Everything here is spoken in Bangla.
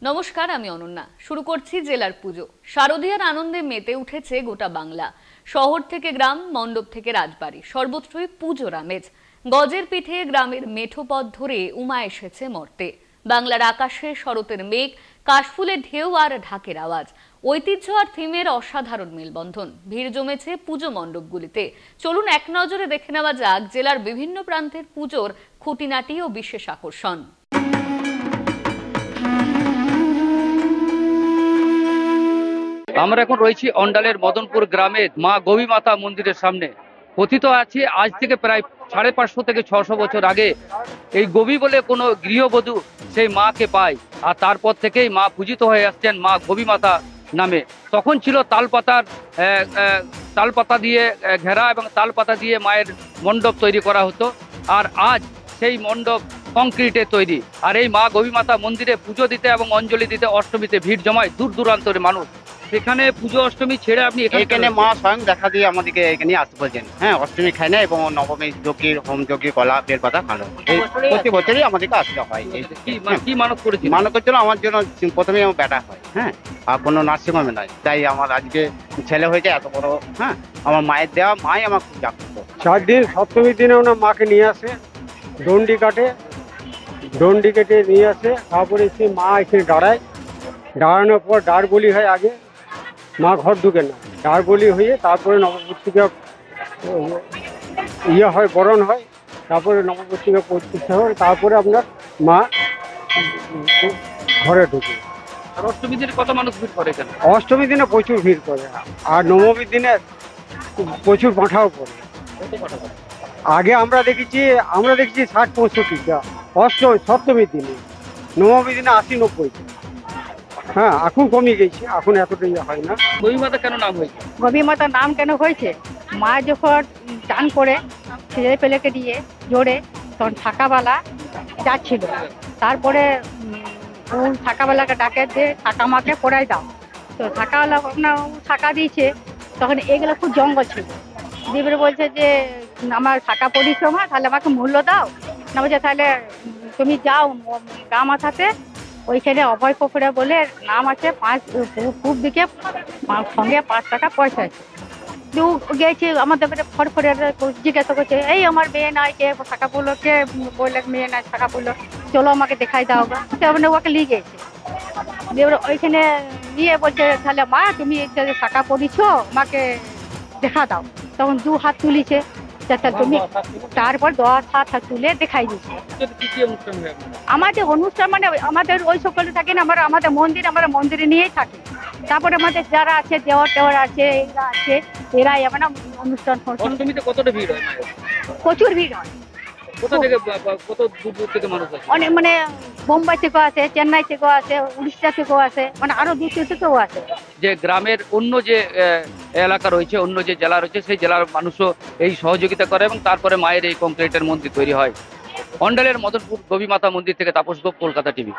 নমস্কার, আমি অনন্যা। শুরু করছি জেলার পুজো। শারদীয়ার আনন্দে মেতে উঠেছে গোটা বাংলা। শহর থেকে গ্রাম, মণ্ডপ থেকে রাজবাড়ি, সর্বত্রই পুজোর আমেজ। গজের পিঠে গ্রামের মেঠো পথ ধরে উমা এসেছে মর্তে। বাংলার আকাশে শরতের মেঘ, কাশফুলের ঢেউ আর ঢাকের আওয়াজ। ঐতিহ্য আর থিমের অসাধারণ মেলবন্ধন। ভিড় জমেছে পুজো মণ্ডপগুলিতে। চলুন এক নজরে দেখে নেওয়া যাক জেলার বিভিন্ন প্রান্তের পুজোর খুঁটিনাটি ও বিশেষ আকর্ষণ। আমরা এখন রয়েছি অন্ডালের মদনপুর গ্রামের মা গবী মাতা মন্দিরের সামনে। কথিত আছে আজ থেকে প্রায় 550 থেকে 600 বছর আগে এই গবী বলে কোনো গৃহবধূ সেই মাকে পায়, আর তারপর থেকেই মা পূজিত হয়ে আসছেন মা গবী মাতা নামে। তখন ছিল তালপাতা দিয়ে ঘেরা এবং তালপাতা দিয়ে মায়ের মণ্ডপ তৈরি করা হতো, আর আজ সেই মণ্ডপ কংক্রিটে তৈরি। আর এই মা গবী মাতা মন্দিরে পুজো দিতে এবং অঞ্জলি দিতে অষ্টমীতে ভিড় জমায় দূর দূরান্তের মানুষ। সেখানে পুজো অষ্টমী ছেড়ে আপনি এখানে মা স্বয়ং দেখা দিয়ে আমাদেরকে এখানে আসতে বলছেন। হ্যাঁ, অষ্টমী খায় না এবং নবমী যজ্ঞের হোম যজ্ঞের কলা বেলপাতা খানো, এই প্রতি বছরই আমাদেরকে আসতে হয়। কি মানত করেছি? মানত করছিল আমার জন্য প্রথমে আমার বেটা হয়, হ্যাঁ, আর কোনো নার্সিংহোমে নয়। তাই আমার আজকে ছেলে হয়েছে এত বড়। হ্যাঁ, আমার মায়ের দেওয়া মাই আমার খুব জাগ্রত। 4 দিন সপ্তমীর দিনে ওনার মাকে নিয়ে আসে, ডন্ডি কেটে নিয়ে আসে। তারপরে সে মা এখানে দাঁড়ানোর পর ডার বলি হয়। আগে মা ঘর ঢুকে না, ডার বলি হয়ে তারপরে নবপত্রিকা হয়, বরণ হয়। তারপরে নবপত্রিকা প্রতিষ্ঠা হয়, তারপরে আপনার মা ঘরে ঢুকে। আর অষ্টমী দিনে কত মানুষ ভিড় করে এখানে? অষ্টমীর দিনে প্রচুর ভিড় করে, আর নবমীর দিনে প্রচুর পাঠাও পড়ে। আগে আমরা দেখেছি 60-65, সপ্তমীর দিনে। নবমীর দিনে 80-90। হ্যাঁ, এখন কমে গেছে, এখন এতটাই হয় না। গবী মাতা কেন নাম হয়েছে? গবী মাতার নাম কেন হয়েছে? মা যখন চান করে ছেলে পেলেকে দিয়ে জোরে, তখন থাকাবেলা যাচ্ছিল। তারপরে ও থাকাবেলাকে ডাকে দিয়ে থাকা মাকে পড়াই দাও। তো থাকাবেলা থাকা দিয়েছে, তখন এগুলো খুব জঙ্গল ছিল। দিয়ে বলছে যে আমার থাকা পরিশ্রম, তাহলে আমাকে মূল্য দাও না। বলছে তাহলে তুমি যাও গা মাথাতে, ওইখানে অভয় পুকুরে বলে নাম আছে, পূব দিকে, সঙ্গে 5 টাকা পয়সা আছে। গেছি আমাদের ফরফরে জিজ্ঞাসা করছে, এই আমার মেয়ে নাই, কে টাকা পড়লো, কে বললে মেয়ে নাই টাকা পড়লো, চলো আমাকে দেখাই দাও গা। ওকে নিয়ে গেছে। ওইখানে নিয়ে বলছে তাহলে মা তুমি টাকা পড়িছ, আমাকে দেখা দাও। তখন 2 হাত তুলিছে, তুমি তারপর 10 হাত তুলে দেখাই দিচ্ছে। আমাদের অনুষ্ঠান মানে আমাদের ওই সকলে থাকে না, আমাদের আমরা মন্দিরে নিয়েই থাকি। তারপরে আমাদের যারা আছে দেওয়ার আছে, এরা আছে, এরাই আমরা অনুষ্ঠান কতটা ভিড় হয়? প্রচুর ভিড় হয়। কোথা থেকে কত দূর থেকে মানুষ আসে? অনেক, মানে বোম্বাই থেকেও আছে, চেন্নাই থেকেও আছে, উড়িষ্যা থেকেও আছে, মানে আরো দূর থেকেও আছে। যে গ্রামের অন্য যে এলাকা রয়েছে, অন্য যে জেলা রয়েছে, সেই জেলার মানুষও এই সহযোগিতা করে এবং তারপরে মায়ের এই কংক্রিটের মন্দির তৈরি হয়। অন্ডালের মদনপুর গবী মাতা মন্দির থেকে তাপস গোপ, কলকাতা টিভি।